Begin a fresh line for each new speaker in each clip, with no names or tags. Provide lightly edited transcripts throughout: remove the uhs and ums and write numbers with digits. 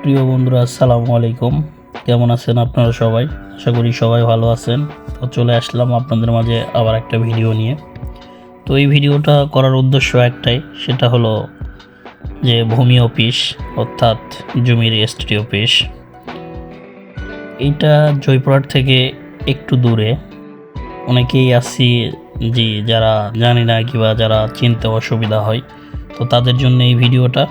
প্রিয় বন্ধুরা, আসসালামু আলাইকুম। কেমন আছেন আপনারা সবাই? আশা করি সবাই ভালো আছেন। তো চলে আসলাম আপনাদের মাঝে আবার একটা ভিডিও নিয়ে। তো এই ভিডিওটা করার উদ্দেশ্য একটাই, সেটা হলো যে ভূমি অফিস অর্থাৎ জমি রেজিস্ট্রি অফিস, এইটা জয়পুরহাট থেকে একটু দূরে। অনেকেই আছি যে যারা জানি না কিংবা যারা চিনতে অসুবিধা হয়, তো তাদের জন্য এই ভিডিওটা।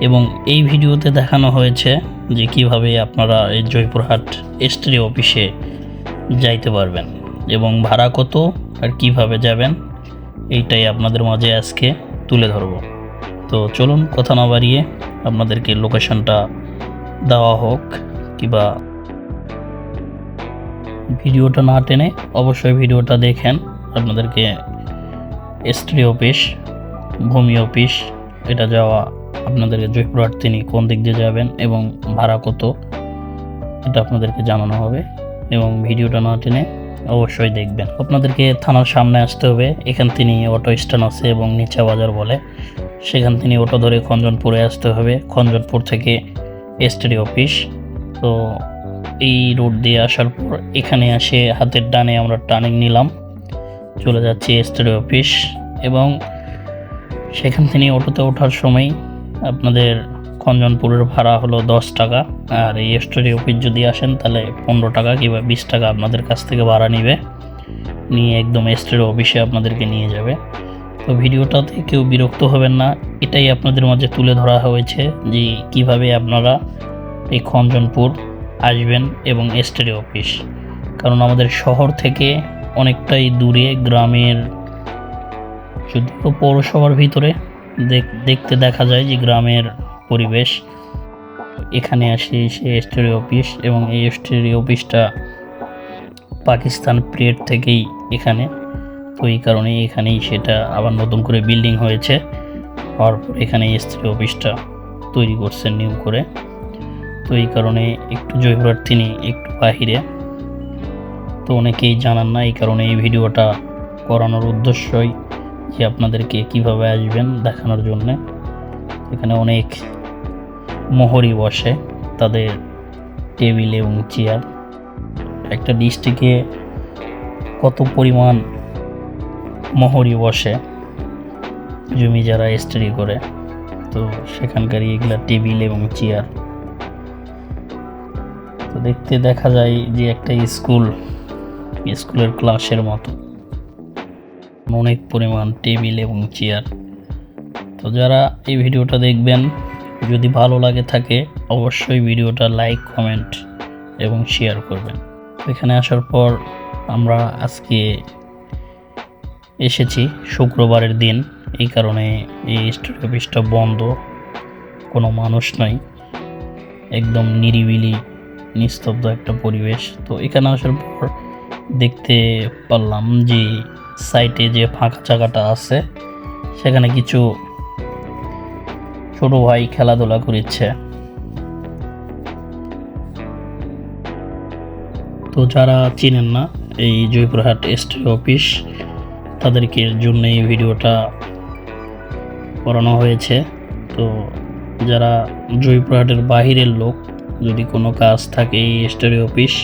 এবং এই ভিডিওতে দেখানো হয়েছে যে কিভাবে আপনারা এই জয়পুরহাট রেজিস্ট্রি অফিসে যাইতে পারবেন এবং ভাড়া কত আর কিভাবে যাবেন, এইটাই আপনাদের মাঝে আজকে তুলে ধরব। তো চলুন কথা না বাড়িয়ে আপনাদেরকে লোকেশনটা দেওয়া হোক, কিংবা ভিডিওটা না টেনে অবশ্যই ভিডিওটা দেখেন। আপনাদেরকে রেজিস্ট্রি অফিস, ভূমি অফিস এটা যাওয়া, আপনাদেরকে জয়পুরহাট তিনি কোন দিক দিয়ে যাবেন এবং ভাড়া কত, এটা আপনাদেরকে জানানো হবে। এবং ভিডিওটা না টেনে অবশ্যই দেখবেন। আপনাদেরকে থানার সামনে আসতে হবে। এখান তিনি অটো স্ট্যান্ড আছে এবং নিচা বাজার বলে, সেখান তিনি অটো ধরে খঞ্জনপুরে আসতে হবে। খঞ্জনপুর থেকে রেজিস্ট্রি অফিস। তো এই রোড দিয়ে আসার পর এখানে আসে হাতের ডানে আমরা টার্নিং নিলাম, চলে যাচ্ছি রেজিস্ট্রি অফিস। এবং সেখান থেকে অটোতে ওঠার সময় আপনাদের খঞ্জনপুরের ভাড়া হলো 10 টাকা, আর এই রেজিস্ট্রি অফিস যদি আসেন তাহলে 15 টাকা কিংবা 20 টাকা আপনাদের কাছ থেকে ভাড়া নিয়ে একদম রেজিস্ট্রি অফিসে আপনাদেরকে নিয়ে যাবে। তো ভিডিওটাতে কেউ বিরক্ত হবেন না, এটাই আপনাদের মাঝে তুলে ধরা হয়েছে যে কিভাবে আপনারা এই খঞ্জনপুর আসবেন এবং রেজিস্ট্রি অফিস। কারণ আমাদের শহর থেকে অনেকটাই দূরে, গ্রামের, যদিও পৌরসভার ভিতরে দেখতে দেখা যায় যে গ্রামের পরিবেশ। এখানে আসি সে রেজিস্ট্রি অফিস, এবং এই রেজিস্ট্রি অফিসটা পাকিস্তান পিরিয়ড থেকেই এখানে। তো এই কারণে এখানেই সেটা আবার নতুন করে বিল্ডিং হয়েছে, হওয়ার পর এখানে রেজিস্ট্রি অফিসটা তৈরি করছেন নিউ করে। তো এই কারণে একটু জয়পুরহাট তিনি একটু বাহিরে, তো অনেকেই জানান না, এই কারণে এই ভিডিওটা করানোর উদ্দেশ্যই যে আপনাদেরকে কিভাবে আসবেন দেখানোর জন্যে। এখানে অনেক মোহরি বসে, তাদের টেবিল এবং চেয়ার। একটা ডিস্ট্রিক্টে কত পরিমাণ মোহরি বসে জমি যারা রেজিস্ট্রি করে, তো সেখানকার এগুলা টেবিল এবং চেয়ার। তো দেখতে দেখা যায় যে একটা স্কুলের ক্লাসের মতো, অনেক পরিমাণ টেবিল এবং চেয়ার। তো যারা এই ভিডিওটা দেখবেন, যদি ভালো লাগে থাকে অবশ্যই ভিডিওটা লাইক, কমেন্ট এবং শেয়ার করবেন। এখানে আসার পর আমরা আজকে এসেছি শুক্রবারের দিন, এই কারণে এই রেজিস্ট্রি অফিসটা বন্ধ, কোনো মানুষ নাই, একদম নিরিবিলি নিস্তব্ধ একটা পরিবেশ। তো এখানে আসার পর দেখতে পারলাম যে সাইটে যে ফাঁকা জায়গাটা আছে সেখানে কিছু ছোট ভাই খেলাধুলা করছে। তো যারা চিনেন না এই জয়পুরহাট রেজিস্ট্রি অফিস, তাদেরকে জন্য এই ভিডিওটা করানো হয়েছে। তো যারা জয়পুরহাটের বাহিরের লোক, যদি কোনো কাজ থাকে এই রেজিস্ট্রি অফিস,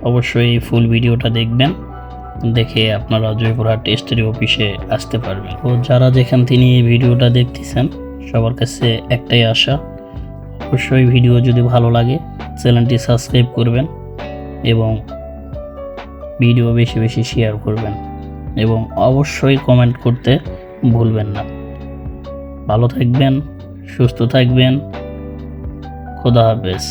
অবশ্যই ফুল ভিডিওটা দেখবেন, দেখে আপনারা জয়পুরহাট রেজিস্ট্রি অফিসে আসতে পারবেন। তো যারা যেখান থেকে এই ভিডিওটা দেখতেছেন, সবার কাছে একটাই আশা, অবশ্যই ভিডিও যদি ভালো লাগে চ্যানেলটি সাবস্ক্রাইব করবেন এবং ভিডিও বেশি বেশি শেয়ার করবেন, এবং অবশ্যই কমেন্ট করতে ভুলবেন না। ভালো থাকবেন, সুস্থ থাকবেন, খোদা হাফেজ।